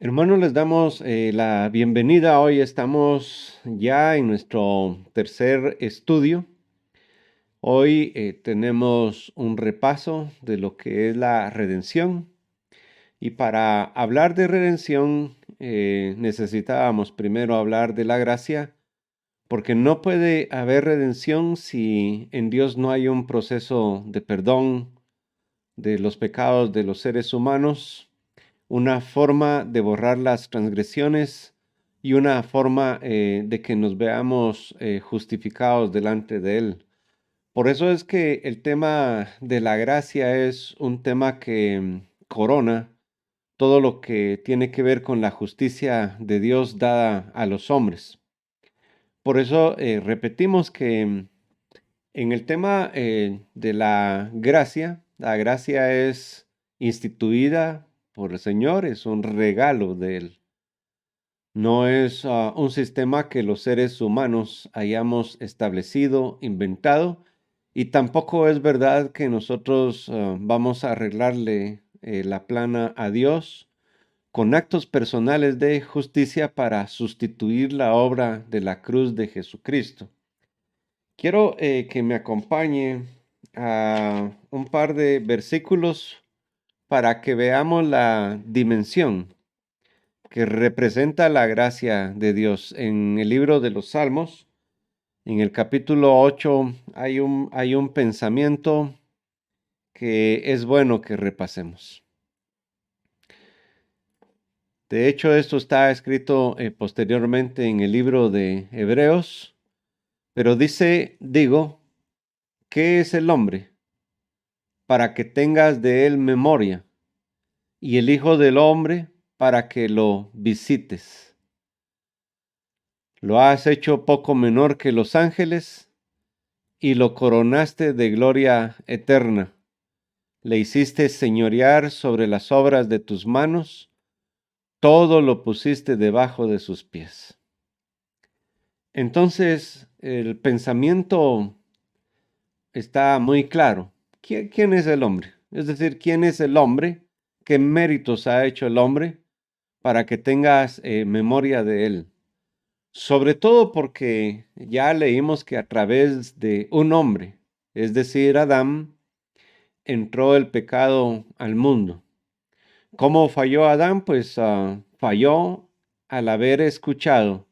Hermanos, les damos la bienvenida. Hoy estamos ya en nuestro tercer estudio. Hoy tenemos un repaso de lo que es la redención. Y para hablar de redención necesitábamos primero hablar de la gracia, porque no puede haber redención si en Dios no hay un proceso de perdón de los pecados de los seres humanos, una forma de borrar las transgresiones y una forma de que nos veamos justificados delante de Él. Por eso es que el tema de la gracia es un tema que corona todo lo que tiene que ver con la justicia de Dios dada a los hombres. Por eso repetimos que en el tema de la gracia es instituida por el Señor, es un regalo de Él. No es un sistema que los seres humanos hayamos establecido, inventado, y tampoco es verdad que nosotros vamos a arreglarle la plana a Dios con actos personales de justicia para sustituir la obra de la cruz de Jesucristo. Quiero que me acompañe a un par de versículos para que veamos la dimensión que representa la gracia de Dios. En el libro de los Salmos, en el capítulo 8, hay un pensamiento que es bueno que repasemos. De hecho, esto está escrito posteriormente en el libro de Hebreos, pero digo, ¿qué es el hombre? Para que tengas de él memoria, y el Hijo del Hombre para que lo visites. Lo has hecho poco menor que los ángeles y lo coronaste de gloria eterna. Le hiciste señorear sobre las obras de tus manos, todo lo pusiste debajo de sus pies. Entonces, el pensamiento está muy claro. ¿Quién es el hombre? Es decir, ¿quién es el hombre? ¿Qué méritos ha hecho el hombre para que tengas memoria de él? Sobre todo porque ya leímos que a través de un hombre, es decir, Adán, entró el pecado al mundo. ¿Cómo falló Adán? Pues falló al haber escuchado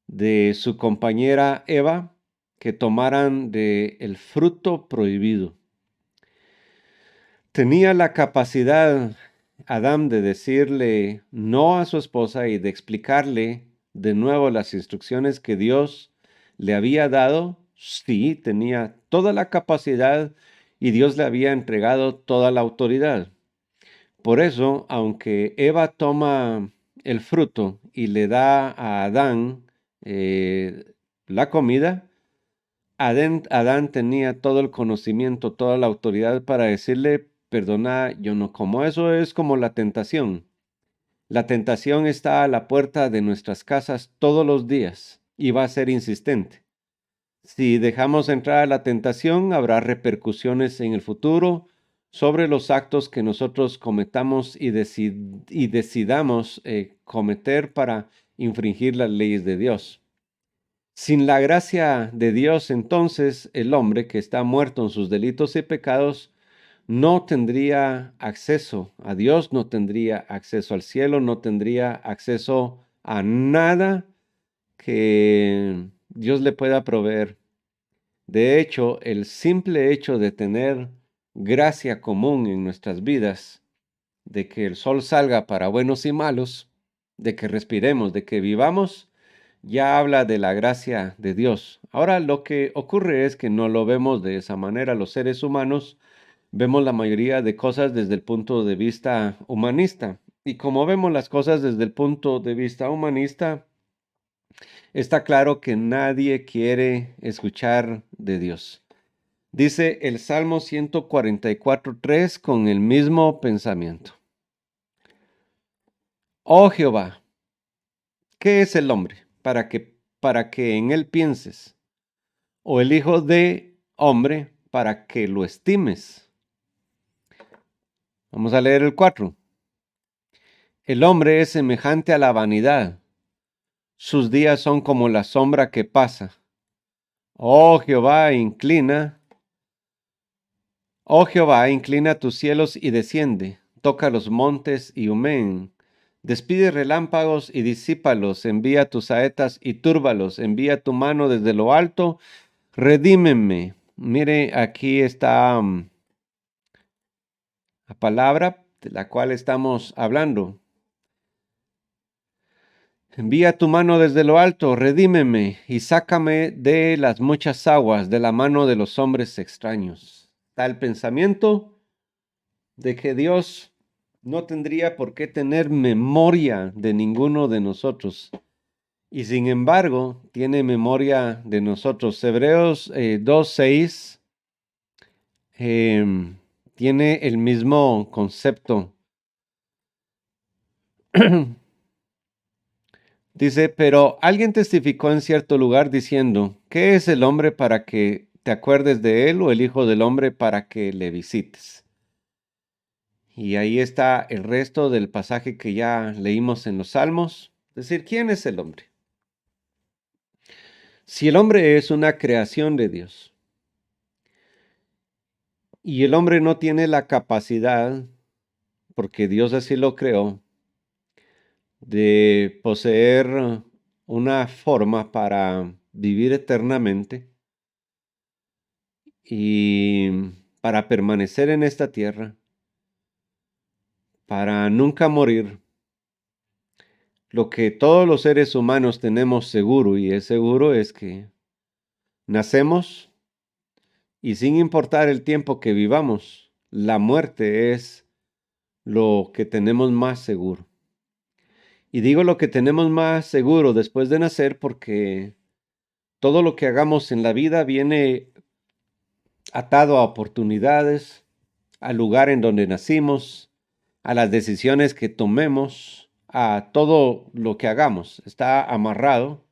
de su compañera Eva que tomaran de el fruto prohibido. Tenía la capacidad Adán de decirle no a su esposa y de explicarle de nuevo las instrucciones que Dios le había dado. Sí, tenía toda la capacidad y Dios le había entregado toda la autoridad. Por eso, aunque Eva toma el fruto y le da a Adán la comida, Adán tenía todo el conocimiento, toda la autoridad para decirle, perdona, yo no como. Eso es como la tentación. La tentación está a la puerta de nuestras casas todos los días y va a ser insistente. Si dejamos entrar a la tentación, habrá repercusiones en el futuro sobre los actos que nosotros cometamos y decidamos cometer para infringir las leyes de Dios. Sin la gracia de Dios, entonces, el hombre que está muerto en sus delitos y pecados no tendría acceso a Dios, no tendría acceso al cielo, no tendría acceso a nada que Dios le pueda proveer. De hecho, el simple hecho de tener gracia común en nuestras vidas, de que el sol salga para buenos y malos, de que respiremos, de que vivamos, ya habla de la gracia de Dios. Ahora lo que ocurre es que no lo vemos de esa manera. Los seres humanos vemos la mayoría de cosas desde el punto de vista humanista. Y como vemos las cosas desde el punto de vista humanista, está claro que nadie quiere escuchar de Dios. Dice el Salmo 144:3 con el mismo pensamiento. Oh Jehová, ¿qué es el hombre para que en él pienses? O el hijo de hombre para que lo estimes. Vamos a leer el 4. El hombre es semejante a la vanidad. Sus días son como la sombra que pasa. Oh Jehová, inclina tus cielos y desciende. Toca los montes y humeen. Despide relámpagos y disípalos. Envía tus saetas y túrbalos. Envía tu mano desde lo alto. Redímeme. Mire, aquí está la palabra de la cual estamos hablando. Envía tu mano desde lo alto, redímeme y sácame de las muchas aguas, de la mano de los hombres extraños. Tal pensamiento de que Dios no tendría por qué tener memoria de ninguno de nosotros. Y sin embargo, tiene memoria de nosotros. Hebreos 2:6 tiene el mismo concepto. Dice, pero alguien testificó en cierto lugar diciendo, ¿qué es el hombre para que te acuerdes de él o el hijo del hombre para que le visites? Y ahí está el resto del pasaje que ya leímos en los Salmos. Es decir, ¿quién es el hombre? Si el hombre es una creación de Dios y el hombre no tiene la capacidad, porque Dios así lo creó, de poseer una forma para vivir eternamente y para permanecer en esta tierra, para nunca morir, lo que todos los seres humanos tenemos seguro y es seguro es que nacemos y sin importar el tiempo que vivamos, la muerte es lo que tenemos más seguro. Y digo lo que tenemos más seguro después de nacer porque todo lo que hagamos en la vida viene atado a oportunidades, al lugar en donde nacimos, a las decisiones que tomemos, a todo lo que hagamos. Está amarrado.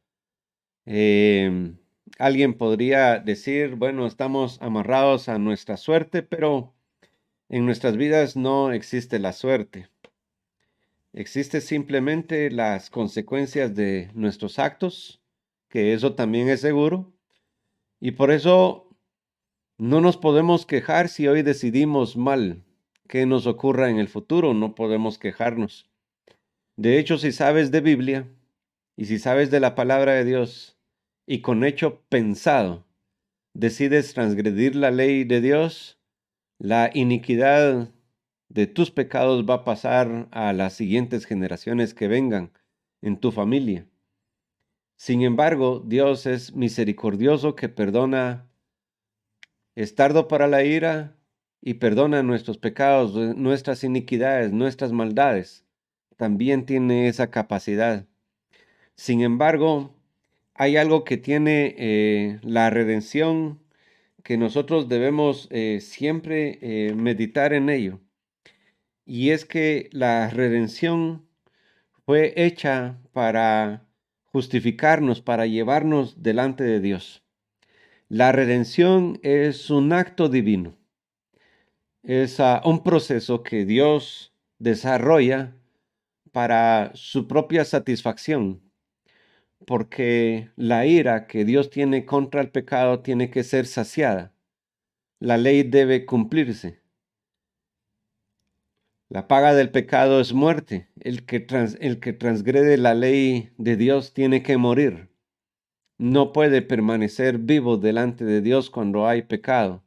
Eh, Alguien podría decir, bueno, estamos amarrados a nuestra suerte, pero en nuestras vidas no existe la suerte. Existe simplemente las consecuencias de nuestros actos, que eso también es seguro. Y por eso no nos podemos quejar si hoy decidimos mal. ¿Qué nos ocurra en el futuro? No podemos quejarnos. De hecho, si sabes de Biblia y si sabes de la palabra de Dios y con hecho pensado decides transgredir la ley de Dios, la iniquidad de tus pecados va a pasar a las siguientes generaciones que vengan en tu familia. Sin embargo, Dios es misericordioso que perdona, es tardo para la ira y perdona nuestros pecados, nuestras iniquidades, nuestras maldades. También tiene esa capacidad. Sin embargo, hay algo que tiene la redención que nosotros debemos siempre meditar en ello. Y es que la redención fue hecha para justificarnos, para llevarnos delante de Dios. La redención es un acto divino. Es un proceso que Dios desarrolla para su propia satisfacción, porque la ira que Dios tiene contra el pecado tiene que ser saciada. La ley debe cumplirse. La paga del pecado es muerte. El que transgrede la ley de Dios tiene que morir. No puede permanecer vivo delante de Dios cuando hay pecado.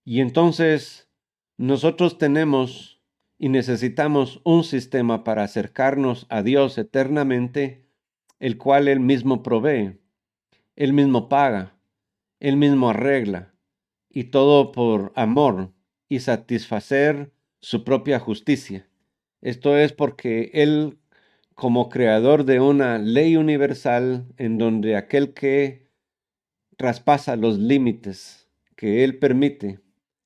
Y entonces nosotros tenemos y necesitamos un sistema para acercarnos a Dios eternamente, el cual Él mismo provee, Él mismo paga, Él mismo arregla, y todo por amor y satisfacer su propia justicia. Esto es porque Él, como creador de una ley universal en donde aquel que traspasa los límites que Él permite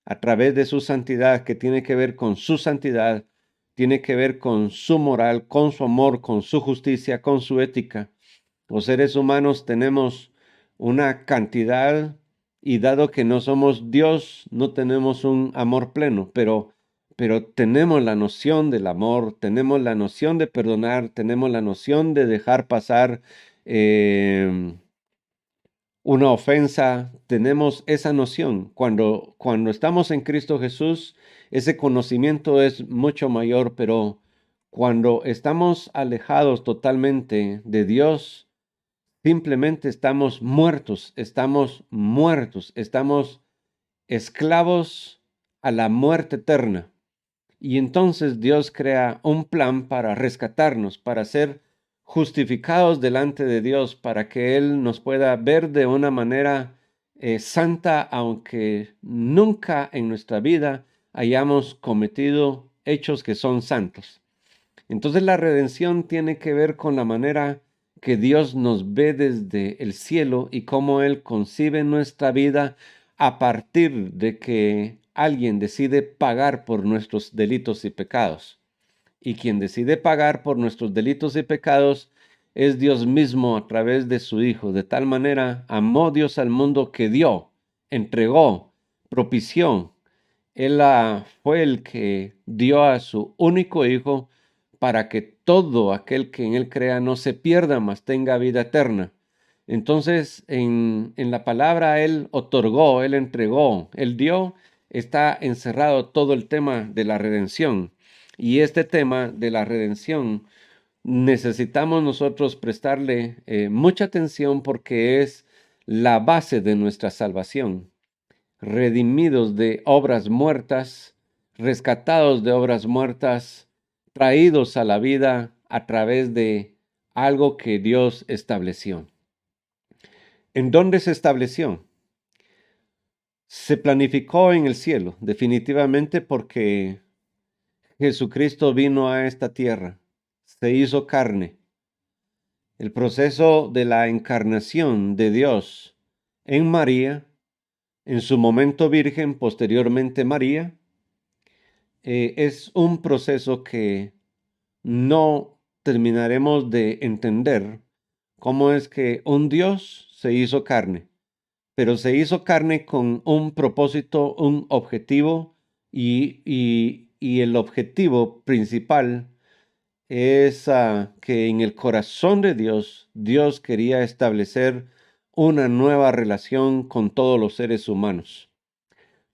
a través de su santidad, que tiene que ver con su santidad, tiene que ver con su moral, con su amor, con su justicia, con su ética. Los seres humanos tenemos una cantidad y dado que no somos Dios, no tenemos un amor pleno, pero pero tenemos la noción del amor, tenemos la noción de perdonar, tenemos la noción de dejar pasar em, una ofensa, tenemos esa noción. Cuando estamos en Cristo Jesús, ese conocimiento es mucho mayor, pero cuando estamos alejados totalmente de Dios, simplemente estamos esclavos a la muerte eterna. Y entonces Dios crea un plan para rescatarnos, para ser justificados delante de Dios, para que Él nos pueda ver de una manera santa, aunque nunca en nuestra vida hayamos cometido hechos que son santos. Entonces la redención tiene que ver con la manera que Dios nos ve desde el cielo y cómo Él concibe nuestra vida a partir de que alguien decide pagar por nuestros delitos y pecados. Y quien decide pagar por nuestros delitos y pecados es Dios mismo a través de su Hijo. De tal manera amó Dios al mundo que dio, entregó, propició. Él fue el que dio a su único Hijo para que todo aquel que en Él crea no se pierda, mas tenga vida eterna. Entonces, en la palabra Él otorgó, Él entregó, Él dio, está encerrado todo el tema de la redención. Y este tema de la redención necesitamos nosotros prestarle mucha atención porque es la base de nuestra salvación. Redimidos de obras muertas, rescatados de obras muertas, traídos a la vida a través de algo que Dios estableció. ¿En dónde se estableció? Se planificó en el cielo, definitivamente, porque Jesucristo vino a esta tierra, se hizo carne. El proceso de la encarnación de Dios en María, en su momento virgen, posteriormente María, es un proceso que no terminaremos de entender cómo es que un Dios se hizo carne, pero se hizo carne con un propósito, un objetivo, y el objetivo principal es que en el corazón de Dios, Dios quería establecer una nueva relación con todos los seres humanos.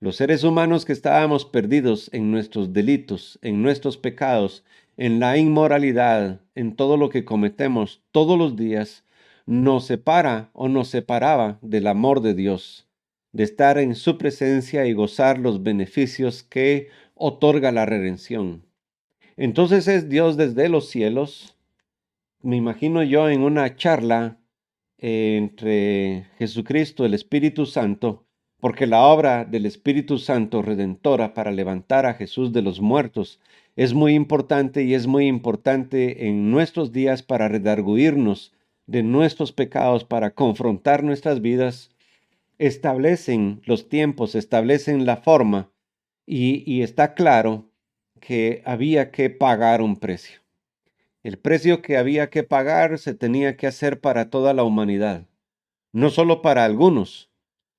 Los seres humanos que estábamos perdidos en nuestros delitos, en nuestros pecados, en la inmoralidad, en todo lo que cometemos todos los días, nos separa o nos separaba del amor de Dios, de estar en su presencia y gozar los beneficios que otorga la redención. Entonces es Dios desde los cielos, me imagino yo en una charla entre Jesucristo, el Espíritu Santo, porque la obra del Espíritu Santo redentora para levantar a Jesús de los muertos es muy importante y es muy importante en nuestros días para redarguirnos de nuestros pecados, para confrontar nuestras vidas. Establecen los tiempos, establecen la forma y está claro que había que pagar un precio. El precio que había que pagar se tenía que hacer para toda la humanidad, no solo para algunos,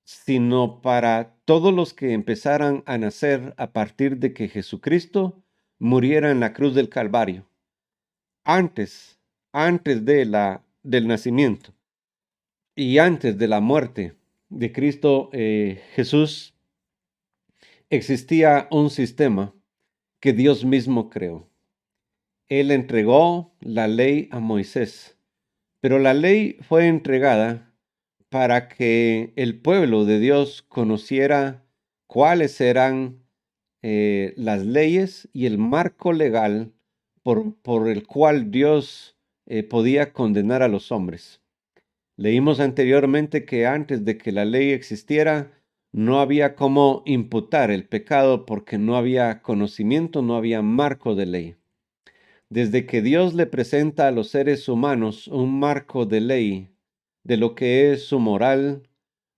sino para todos los que empezaran a nacer a partir de que Jesucristo muriera en la cruz del Calvario, antes, del nacimiento y antes de la muerte de Cristo Jesús, existía un sistema que Dios mismo creó. Él entregó la ley a Moisés, pero la ley fue entregada para que el pueblo de Dios conociera cuáles eran las leyes y el marco legal por el cual Dios podía condenar a los hombres. Leímos anteriormente que antes de que la ley existiera, no había cómo imputar el pecado porque no había conocimiento, no había marco de ley. Desde que Dios le presenta a los seres humanos un marco de ley, de lo que es su moral,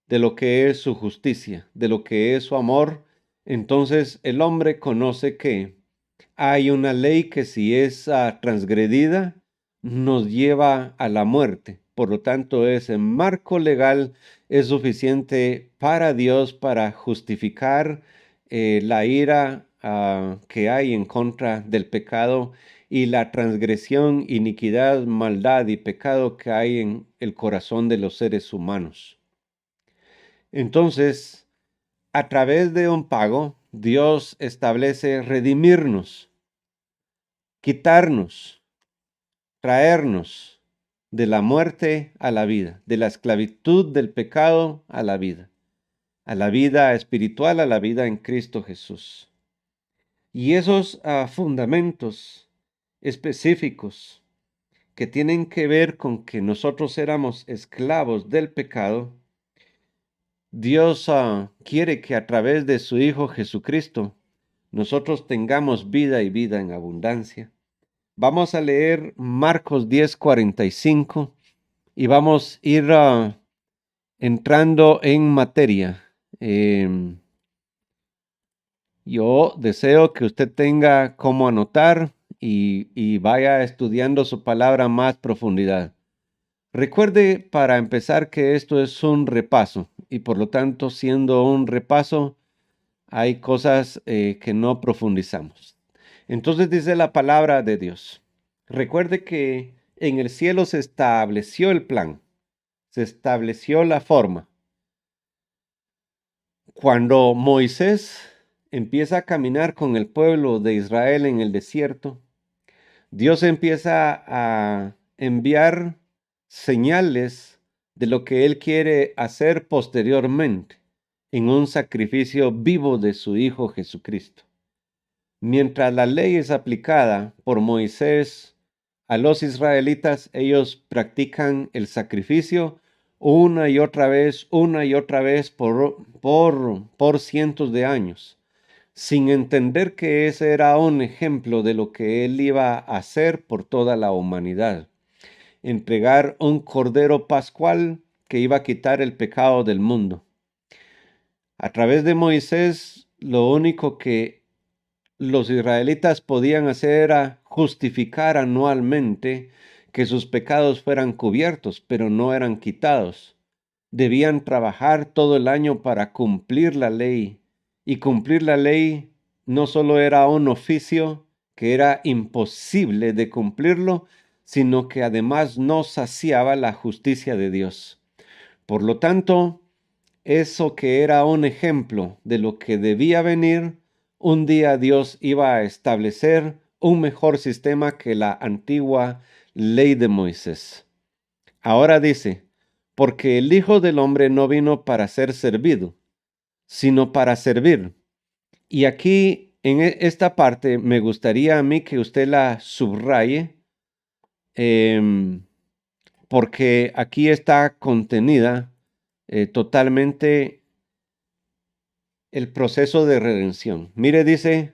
de lo que es su justicia, de lo que es su amor, entonces el hombre conoce que hay una ley que si es transgredida, nos lleva a la muerte. Por lo tanto, ese marco legal es suficiente para Dios para justificar la ira que hay en contra del pecado y la transgresión, iniquidad, maldad y pecado que hay en el corazón de los seres humanos. Entonces, a través de un pago, Dios establece redimirnos, quitarnos, traernos de la muerte a la vida, de la esclavitud del pecado a la vida espiritual, a la vida en Cristo Jesús. Y esos fundamentos específicos que tienen que ver con que nosotros éramos esclavos del pecado, Dios quiere que a través de su Hijo Jesucristo nosotros tengamos vida y vida en abundancia. Vamos a leer Marcos 10:45 y vamos a ir entrando en materia. Yo deseo que usted tenga cómo anotar y vaya estudiando su palabra más profundidad. Recuerde para empezar que esto es un repaso y por lo tanto siendo un repaso hay cosas que no profundizamos. Entonces dice la palabra de Dios. Recuerde que en el cielo se estableció el plan, se estableció la forma. Cuando Moisés empieza a caminar con el pueblo de Israel en el desierto, Dios empieza a enviar señales de lo que Él quiere hacer posteriormente en un sacrificio vivo de su Hijo Jesucristo. Mientras la ley es aplicada por Moisés a los israelitas, ellos practican el sacrificio una y otra vez por cientos de años, sin entender que ese era un ejemplo de lo que Él iba a hacer por toda la humanidad. Entregar un cordero pascual que iba a quitar el pecado del mundo. A través de Moisés, lo único que los israelitas podían hacer era justificar anualmente que sus pecados fueran cubiertos, pero no eran quitados. Debían trabajar todo el año para cumplir la ley. Y cumplir la ley no solo era un oficio que era imposible de cumplirlo, sino que además no saciaba la justicia de Dios. Por lo tanto, eso que era un ejemplo de lo que debía venir, un día Dios iba a establecer un mejor sistema que la antigua ley de Moisés. Ahora dice, porque el Hijo del Hombre no vino para ser servido, sino para servir. Y aquí, en esta parte, me gustaría a mí que usted la subraye, porque aquí está contenida totalmente el proceso de redención. Mire, dice,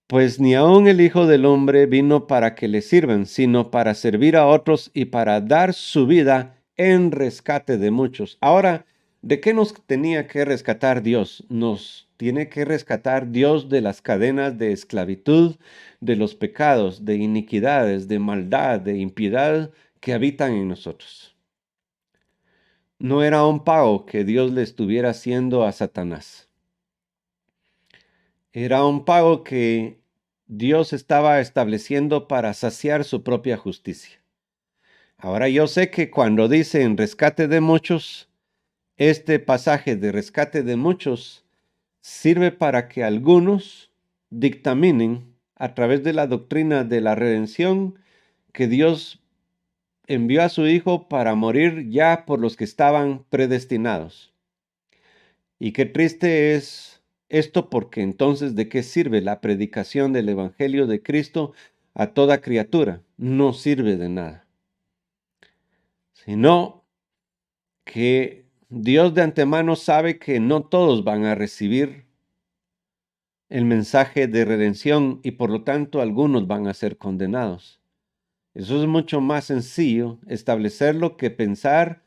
pues ni aun el Hijo del Hombre vino para que le sirvan, sino para servir a otros y para dar su vida en rescate de muchos. Ahora, ¿de qué nos tenía que rescatar Dios? Nos tiene que rescatar Dios de las cadenas de esclavitud, de los pecados, de iniquidades, de maldad, de impiedad que habitan en nosotros. No era un pago que Dios le estuviera haciendo a Satanás. Era un pago que Dios estaba estableciendo para saciar su propia justicia. Ahora yo sé que cuando dice en rescate de muchos, este pasaje de rescate de muchos sirve para que algunos dictaminen a través de la doctrina de la redención que Dios envió a su Hijo para morir ya por los que estaban predestinados. Y qué triste es esto, porque entonces ¿de qué sirve la predicación del Evangelio de Cristo a toda criatura? No sirve de nada. Sino que Dios de antemano sabe que no todos van a recibir el mensaje de redención y por lo tanto algunos van a ser condenados. Eso es mucho más sencillo establecerlo que pensar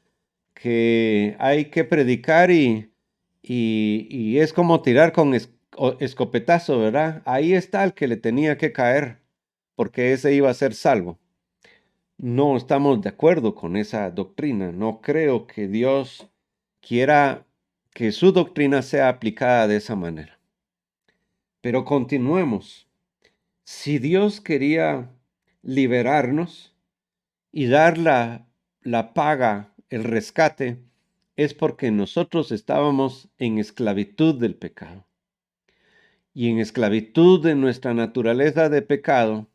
que hay que predicar y es como tirar con escopetazo, ¿verdad? Ahí está el que le tenía que caer, porque ese iba a ser salvo. No estamos de acuerdo con esa doctrina. No creo que Dios quiera que su doctrina sea aplicada de esa manera. Pero continuemos. Si Dios quería liberarnos y dar la paga, el rescate, es porque nosotros estábamos en esclavitud del pecado. Y en esclavitud de nuestra naturaleza de pecado,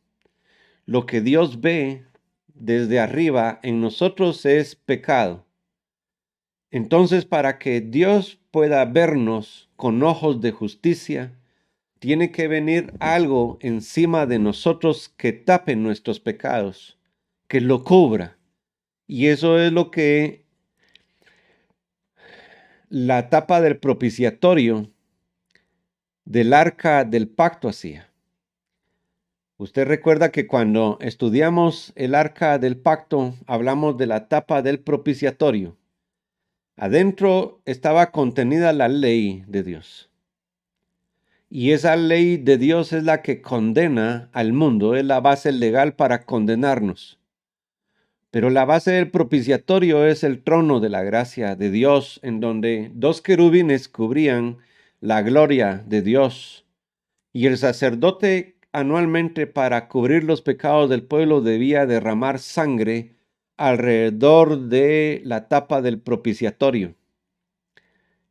lo que Dios ve desde arriba en nosotros es pecado. Entonces, para que Dios pueda vernos con ojos de justicia, tiene que venir algo encima de nosotros que tape nuestros pecados, que lo cubra. Y eso es lo que la tapa del propiciatorio del arca del pacto hacía. Usted recuerda que cuando estudiamos el arca del pacto, hablamos de la tapa del propiciatorio. Adentro estaba contenida la ley de Dios. Y esa ley de Dios es la que condena al mundo, es la base legal para condenarnos. Pero la base del propiciatorio es el trono de la gracia de Dios, en donde dos querubines cubrían la gloria de Dios. Y el sacerdote anualmente, para cubrir los pecados del pueblo, debía derramar sangre alrededor de la tapa del propiciatorio.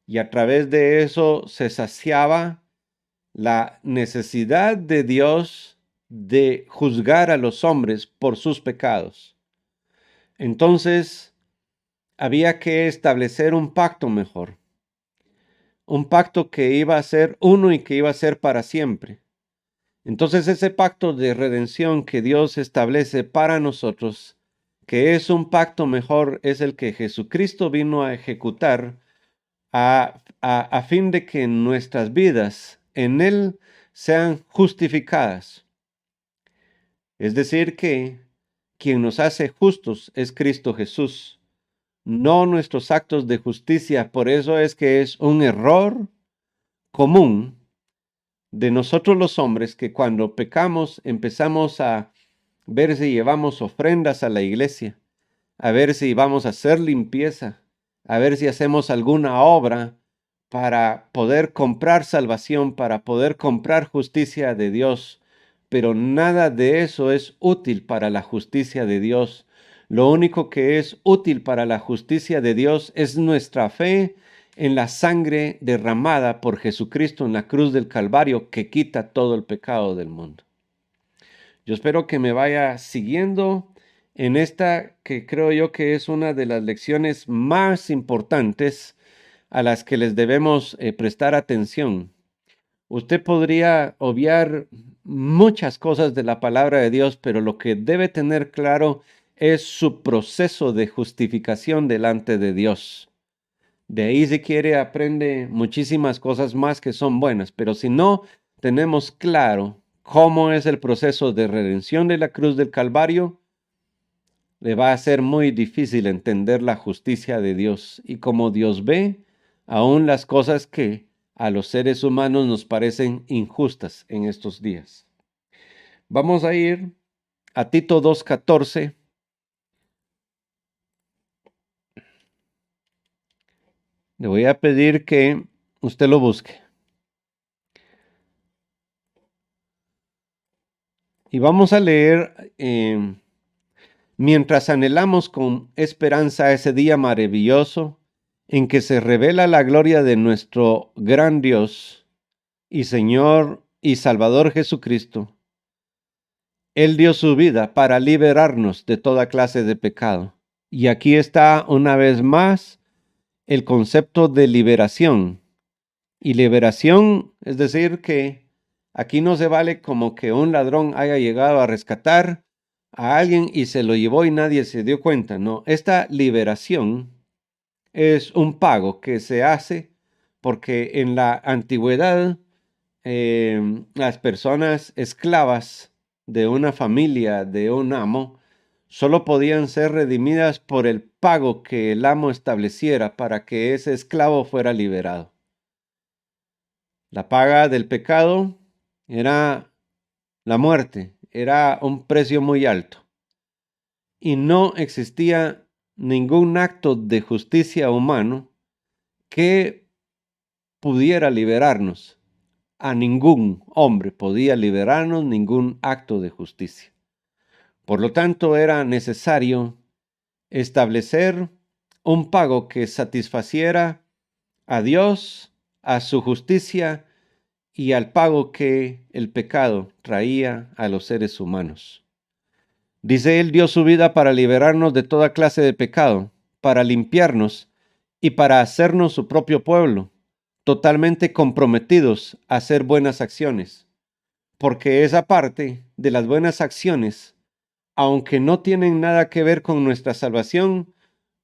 Y a través de eso se saciaba la necesidad de Dios de juzgar a los hombres por sus pecados. Entonces, había que establecer un pacto mejor. Un pacto que iba a ser uno y que iba a ser para siempre. Entonces ese pacto de redención que Dios establece para nosotros, que es un pacto mejor, es el que Jesucristo vino a ejecutar a fin de que nuestras vidas en Él sean justificadas. Es decir, que quien nos hace justos es Cristo Jesús, no nuestros actos de justicia. Por eso es que es un error común de nosotros los hombres que cuando pecamos empezamos a ver si llevamos ofrendas a la iglesia, a ver si vamos a hacer limpieza, a ver si hacemos alguna obra para poder comprar salvación, para poder comprar justicia de Dios. Pero nada de eso es útil para la justicia de Dios. Lo único que es útil para la justicia de Dios es nuestra fe en la sangre derramada por Jesucristo en la cruz del Calvario, que quita todo el pecado del mundo. Yo espero que me vaya siguiendo en esta, que creo yo que es una de las lecciones más importantes a las que les debemos prestar atención. Usted podría obviar muchas cosas de la palabra de Dios, pero lo que debe tener claro es su proceso de justificación delante de Dios. De ahí, si quiere, aprende muchísimas cosas más que son buenas, pero si no tenemos claro cómo es el proceso de redención de la cruz del Calvario, le va a ser muy difícil entender la justicia de Dios y cómo Dios ve aún las cosas que a los seres humanos nos parecen injustas en estos días. Vamos a ir a Tito 2:14. Le voy a pedir que usted lo busque. Y vamos a leer, mientras anhelamos con esperanza ese día maravilloso en que se revela la gloria de nuestro gran Dios y Señor y Salvador Jesucristo. Él dio su vida para liberarnos de toda clase de pecado. Y aquí está una vez más el concepto de liberación. Y liberación es decir que aquí no se vale como que un ladrón haya llegado a rescatar a alguien y se lo llevó y nadie se dio cuenta. No, esta liberación es un pago que se hace porque en la antigüedad las personas esclavas de una familia, de un amo, solo podían ser redimidas por el pago que el amo estableciera para que ese esclavo fuera liberado. La paga del pecado era la muerte, era un precio muy alto. Y no existía ningún acto de justicia humano que pudiera liberarnos. a ningún hombre podía liberarnos ningún acto de justicia. Por lo tanto, era necesario establecer un pago que satisfaciera a Dios, a su justicia y al pago que el pecado traía a los seres humanos. Dice, Él dio su vida para liberarnos de toda clase de pecado, para limpiarnos y para hacernos su propio pueblo, totalmente comprometidos a hacer buenas acciones. Porque esa parte de las buenas acciones, aunque no tienen nada que ver con nuestra salvación,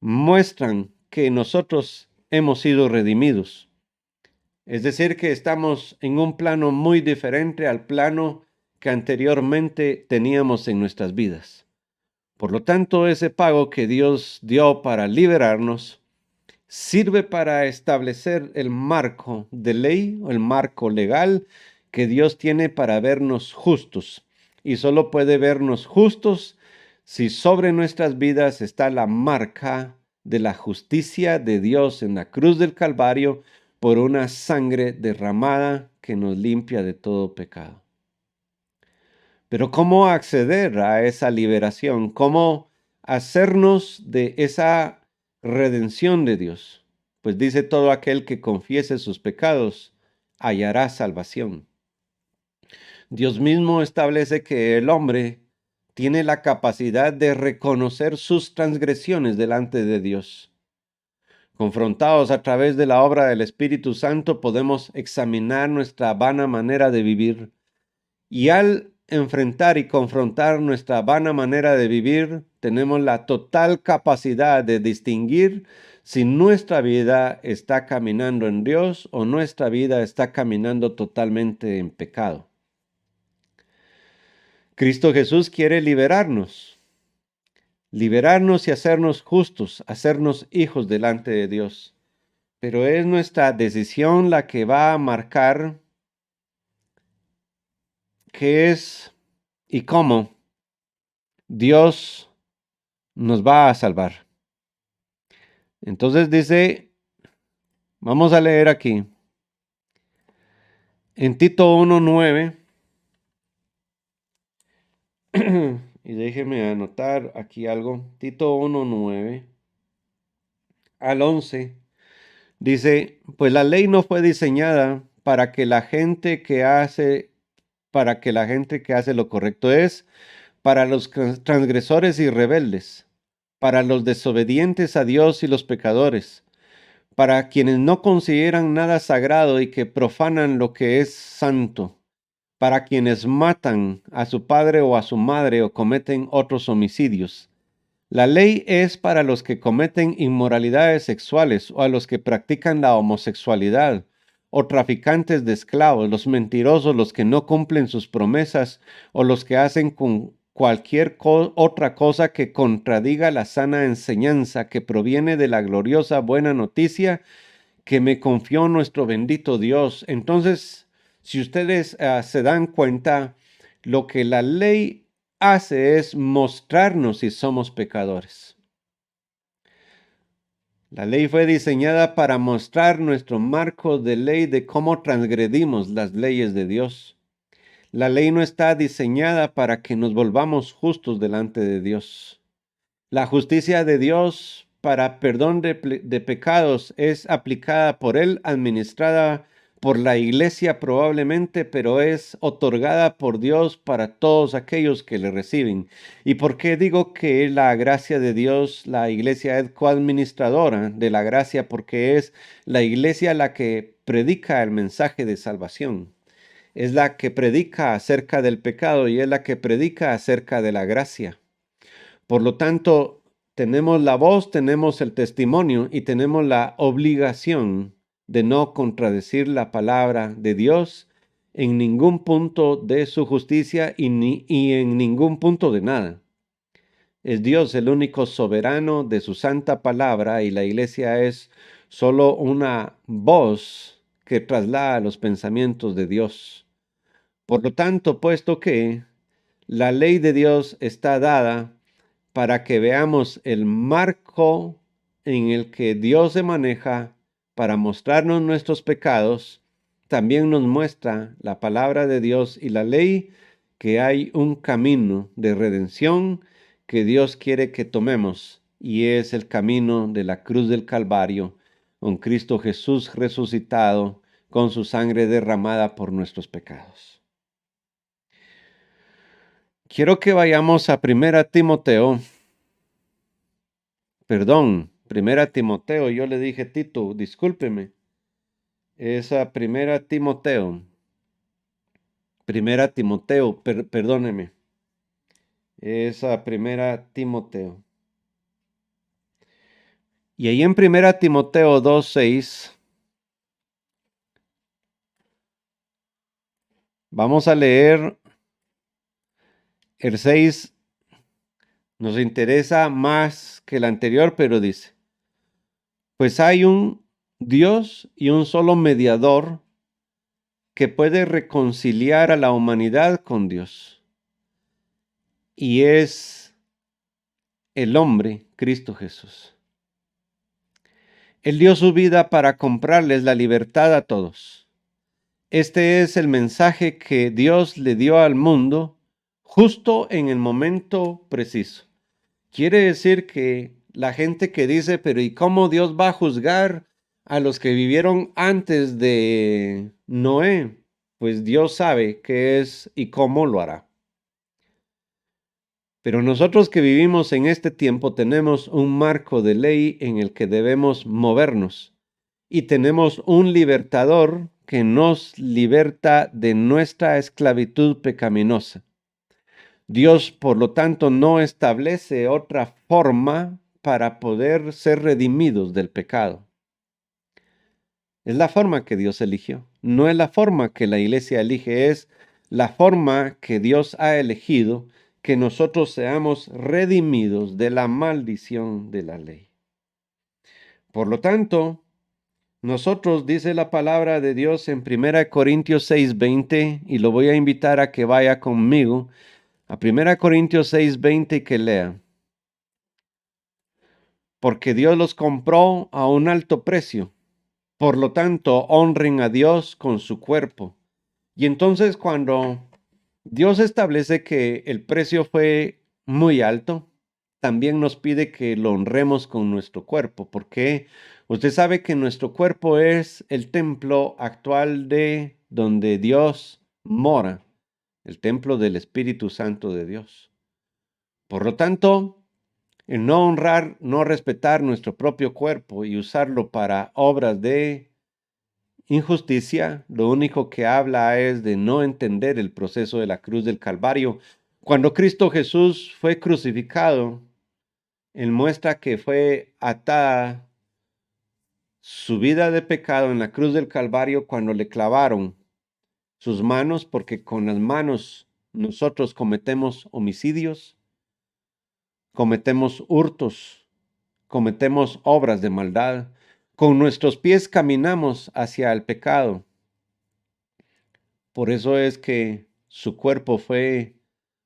muestran que nosotros hemos sido redimidos. Es decir, que estamos en un plano muy diferente al plano que anteriormente teníamos en nuestras vidas. Por lo tanto, ese pago que Dios dio para liberarnos sirve para establecer el marco de ley o el marco legal que Dios tiene para vernos justos. Y solo puede vernos justos si sobre nuestras vidas está la marca de la justicia de Dios en la cruz del Calvario por una sangre derramada que nos limpia de todo pecado. Pero ¿cómo acceder a esa liberación? ¿Cómo hacernos de esa redención de Dios? Pues dice, todo aquel que confiese sus pecados hallará salvación. Dios mismo establece que el hombre tiene la capacidad de reconocer sus transgresiones delante de Dios. Confrontados a través de la obra del Espíritu Santo, podemos examinar nuestra vana manera de vivir. Y al enfrentar y confrontar nuestra vana manera de vivir, tenemos la total capacidad de distinguir si nuestra vida está caminando en Dios o nuestra vida está caminando totalmente en pecado. Cristo Jesús quiere liberarnos y hacernos justos, hacernos hijos delante de Dios. Pero es nuestra decisión la que va a marcar qué es y cómo Dios nos va a salvar. Entonces dice, vamos a leer aquí, en Tito 1:9, y déjeme anotar aquí algo, Tito 1:9 al 11, dice, pues la ley no fue diseñada para que la gente que hace lo correcto, es para los transgresores y rebeldes, para los desobedientes a Dios y los pecadores, para quienes no consideran nada sagrado y que profanan lo que es santo, para quienes matan a su padre o a su madre o cometen otros homicidios. La ley es para los que cometen inmoralidades sexuales o a los que practican la homosexualidad o traficantes de esclavos, los mentirosos, los que no cumplen sus promesas o los que hacen con cualquier otra cosa que contradiga la sana enseñanza que proviene de la gloriosa buena noticia que me confió nuestro bendito Dios. Entonces, si ustedes se dan cuenta, lo que la ley hace es mostrarnos si somos pecadores. La ley fue diseñada para mostrar nuestro marco de ley de cómo transgredimos las leyes de Dios. La ley no está diseñada para que nos volvamos justos delante de Dios. La justicia de Dios para perdón de pecados es aplicada por Él, administrada por la iglesia probablemente, pero es otorgada por Dios para todos aquellos que le reciben. ¿Y por qué digo que la gracia de Dios, la iglesia es coadministradora de la gracia? Porque es la iglesia la que predica el mensaje de salvación. Es la que predica acerca del pecado y es la que predica acerca de la gracia. Por lo tanto, tenemos la voz, tenemos el testimonio y tenemos la obligación de no contradecir la palabra de Dios en ningún punto de su justicia y en ningún punto de nada. Es Dios el único soberano de su santa palabra y la iglesia es solo una voz que traslada los pensamientos de Dios. Por lo tanto, puesto que la ley de Dios está dada para que veamos el marco en el que Dios se maneja para mostrarnos nuestros pecados, también nos muestra la palabra de Dios y la ley que hay un camino de redención que Dios quiere que tomemos, y es el camino de la cruz del Calvario, con Cristo Jesús resucitado, con su sangre derramada por nuestros pecados. Quiero que vayamos a Primera Timoteo, yo le dije Tito, discúlpeme, esa perdóneme, esa Primera Timoteo. Y ahí en Primera Timoteo 2:6, vamos a leer el 6, nos interesa más que el anterior, pero dice, pues hay un Dios y un solo mediador que puede reconciliar a la humanidad con Dios, y es el hombre, Cristo Jesús. Él dio su vida para comprarles la libertad a todos. Este es el mensaje que Dios le dio al mundo justo en el momento preciso. Quiere decir que la gente que dice, pero ¿y cómo Dios va a juzgar a los que vivieron antes de Noé? Pues Dios sabe qué es y cómo lo hará. Pero nosotros que vivimos en este tiempo tenemos un marco de ley en el que debemos movernos y tenemos un libertador que nos liberta de nuestra esclavitud pecaminosa. Dios, por lo tanto, no establece otra forma para poder ser redimidos del pecado. Es la forma que Dios eligió. No es la forma que la iglesia elige, es la forma que Dios ha elegido, que nosotros seamos redimidos de la maldición de la ley. Por lo tanto, nosotros, dice la palabra de Dios en 1 Corintios 6:20, y lo voy a invitar a que vaya conmigo a 1 Corintios 6:20 y que lea. Porque Dios los compró a un alto precio. Por lo tanto, honren a Dios con su cuerpo. Y entonces cuando Dios establece que el precio fue muy alto, también nos pide que lo honremos con nuestro cuerpo, porque usted sabe que nuestro cuerpo es el templo actual de donde Dios mora, el templo del Espíritu Santo de Dios. Por lo tanto, el no honrar, no respetar nuestro propio cuerpo y usarlo para obras de injusticia, lo único que habla es de no entender el proceso de la cruz del Calvario. Cuando Cristo Jesús fue crucificado, Él muestra que fue atada su vida de pecado en la cruz del Calvario cuando le clavaron sus manos, porque con las manos nosotros cometemos homicidios, cometemos hurtos, cometemos obras de maldad. Con nuestros pies caminamos hacia el pecado. Por eso es que su cuerpo fue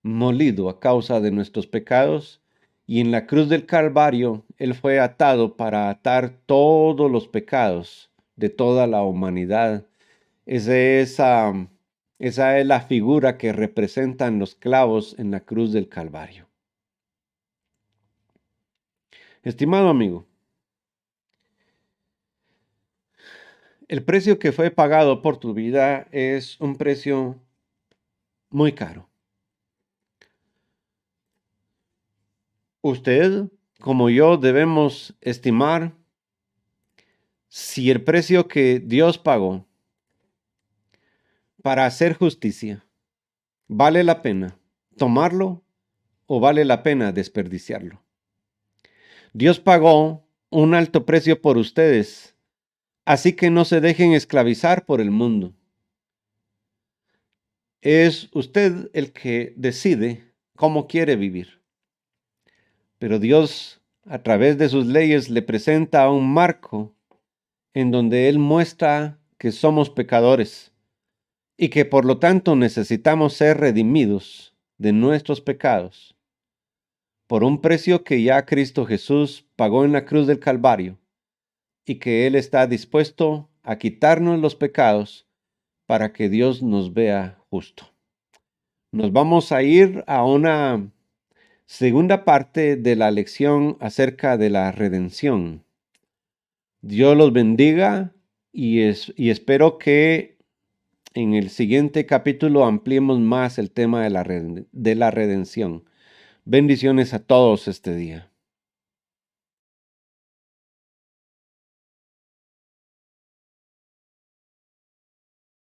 molido a causa de nuestros pecados, y en la cruz del Calvario Él fue atado para atar todos los pecados de toda la humanidad. Esa es la figura que representan los clavos en la cruz del Calvario. Estimado amigo, el precio que fue pagado por tu vida es un precio muy caro. Usted, como yo, debemos estimar si el precio que Dios pagó para hacer justicia vale la pena tomarlo o vale la pena desperdiciarlo. Dios pagó un alto precio por ustedes, así que no se dejen esclavizar por el mundo. Es usted el que decide cómo quiere vivir. Pero Dios, a través de sus leyes, le presenta un marco en donde Él muestra que somos pecadores y que por lo tanto necesitamos ser redimidos de nuestros pecados por un precio que ya Cristo Jesús pagó en la cruz del Calvario, y que Él está dispuesto a quitarnos los pecados para que Dios nos vea justo. Nos vamos a ir a una segunda parte de la lección acerca de la redención. Dios los bendiga y espero que en el siguiente capítulo ampliemos más el tema de la redención. Bendiciones a todos este día.